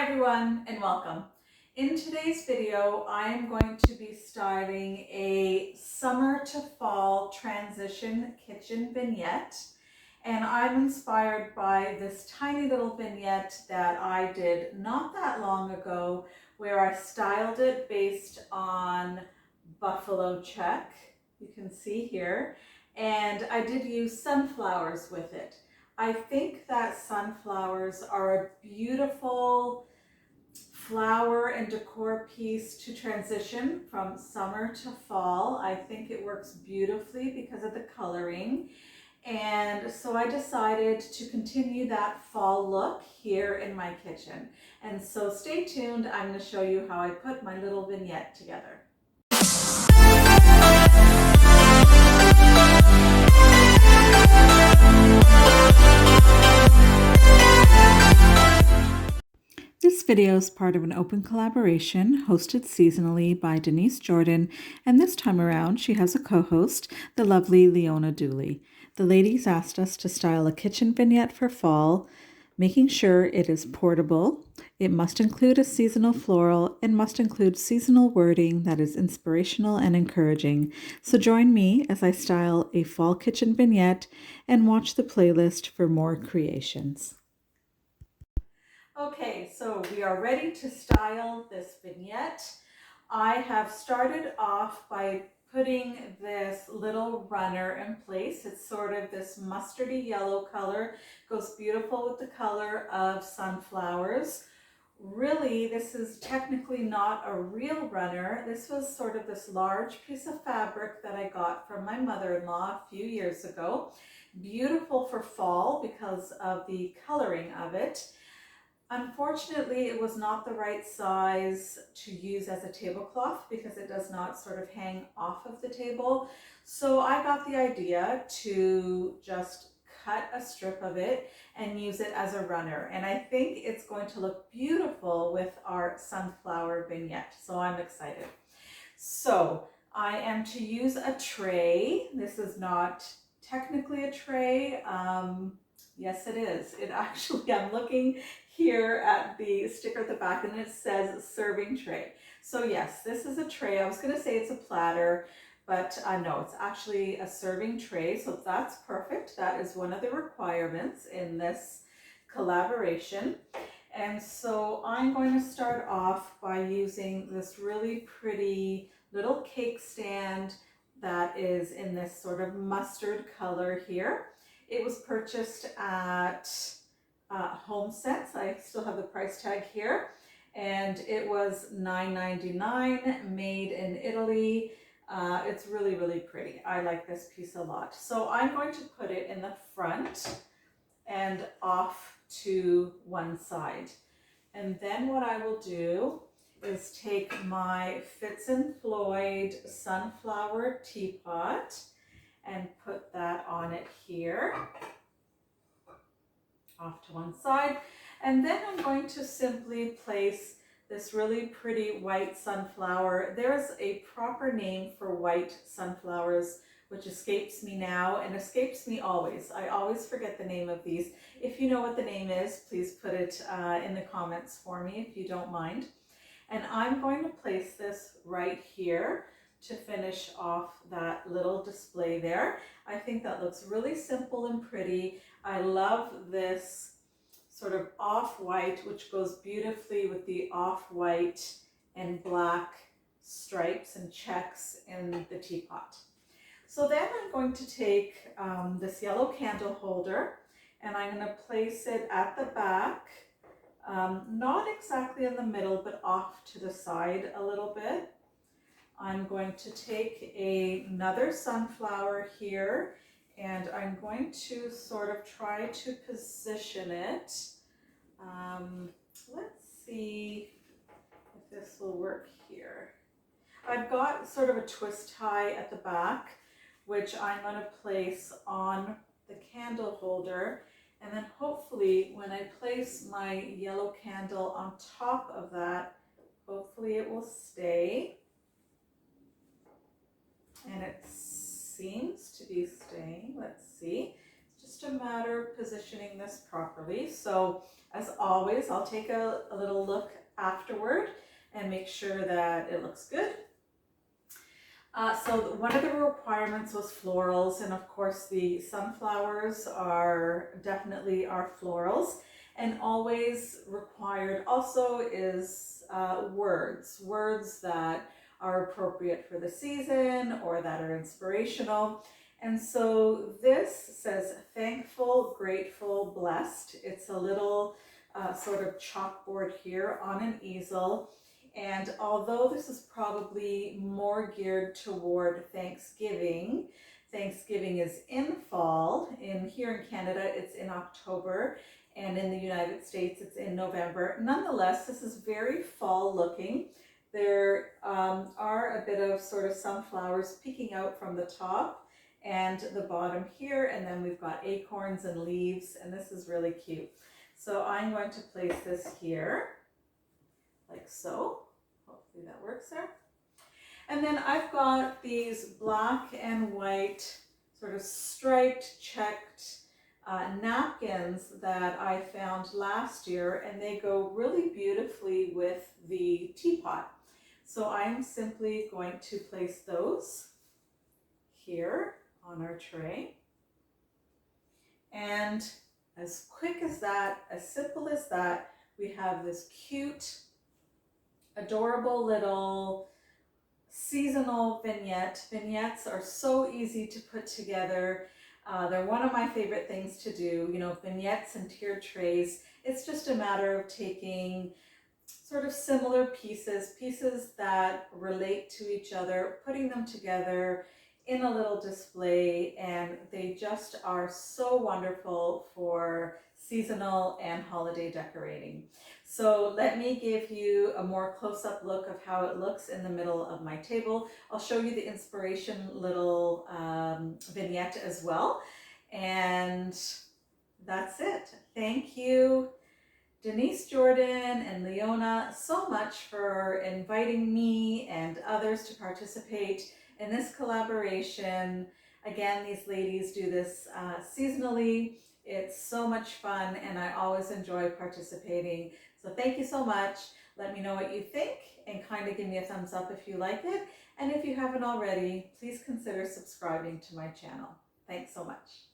everyone and welcome. In today's video, I am going to be styling a summer to fall transition kitchen vignette. And I'm inspired by this tiny little vignette that I did not that long ago, where I styled it based on buffalo check, you can see here, and I did use sunflowers with it. I think that sunflowers are a beautiful flower and decor piece to transition from summer to fall. I think it works beautifully because of the coloring. And so I decided to continue that fall look here in my kitchen. And so stay tuned, I'm going to show you how I put my little vignette together. This video is part of an open collaboration hosted seasonally by Denise Jordan, and this time around she has a co-host, the lovely Leona Dooley. The ladies asked us to style a kitchen vignette for fall, making sure it is portable, it must include a seasonal floral, and must include seasonal wording that is inspirational and encouraging. So join me as I style a fall kitchen vignette and watch the playlist for more creations. Okay, so we are ready to style this vignette. I have started off by putting this little runner in place. It's sort of this mustardy yellow color, goes beautiful with the color of sunflowers. Really, this is technically not a real runner. This was sort of this large piece of fabric that I got from my mother-in-law a few years ago. Beautiful for fall because of the coloring of it. Unfortunately, it was not the right size to use as a tablecloth because it does not sort of hang off of the table. So I got the idea to just cut a strip of it and use it as a runner. And I think it's going to look beautiful with our sunflower vignette. So I'm excited. So I am to use a tray. This is not technically a tray. Yes, it is. It actually, I'm looking here at the sticker at the back and it says serving tray. So yes, this is a tray. I was going to say it's a platter, but no, it's actually a serving tray. So that's perfect. That is one of the requirements in this collaboration. And so I'm going to start off by using this really pretty little cake stand that is in this sort of mustard color here. It was purchased at Home Sense. I still have the price tag here. And it was $9.99, made in Italy. It's really, really pretty. I like this piece a lot. So I'm going to put it in the front and off to one side. And then what I will do is take my Fitz and Floyd sunflower teapot and put that on it here, off to one side. And then I'm going to simply place this really pretty white sunflower. There's a proper name for white sunflowers, which escapes me now and escapes me always. I always forget the name of these. If you know what the name is, please put it in the comments for me if you don't mind. And I'm going to place this right here to finish off that little display there. I think that looks really simple and pretty. I love this sort of off-white, which goes beautifully with the off-white and black stripes and checks in the teapot. So then I'm going to take this yellow candle holder and I'm going to place it at the back, not exactly in the middle, but off to the side a little bit. I'm going to take another sunflower here and I'm going to sort of try to position it. Let's see if this will work here. I've got sort of a twist tie at the back, which I'm going to place on the candle holder. And then hopefully when I place my yellow candle on top of that, hopefully it will stay. And it seems to be staying. Let's see. just a matter of positioning this properly. So as always, I'll take a little look afterward and make sure that it looks good. So one of the requirements was florals, and of course the sunflowers are definitely our florals. And always required also is words that are appropriate for the season or that are inspirational. And so this says thankful, grateful, blessed. It's a little sort of chalkboard here on an easel. And although this is probably more geared toward Thanksgiving, Thanksgiving is in fall. Here in Canada, it's in October, and in the United States, it's in November. Nonetheless, this is very fall looking. There are a bit of sort of sunflowers peeking out from the top and the bottom here, and then we've got acorns and leaves, and this is really cute. So I'm going to place this here, like so. Hopefully that works there. And then I've got these black and white sort of striped, checked napkins that I found last year, and they go really beautifully with the teapot. So I'm simply going to place those here on our tray. And as quick as that, as simple as that, we have this cute, adorable little seasonal vignette. Vignettes are so easy to put together. They're one of my favorite things to do, you know, vignettes and tiered trays. It's just a matter of taking sort of similar pieces that relate to each other, putting them together in a little display, and they just are so wonderful for seasonal and holiday decorating. So let me give you a more close-up look of how it looks in the middle of my table. I'll show you the inspiration little vignette as well. And that's it. Thank you, Denise, Jordan, and Leona, so much for inviting me and others to participate in this collaboration. Again, these ladies do this seasonally. It's so much fun, and I always enjoy participating. So thank you so much. Let me know what you think and kind of give me a thumbs up if you like it. And if you haven't already, please consider subscribing to my channel. Thanks so much.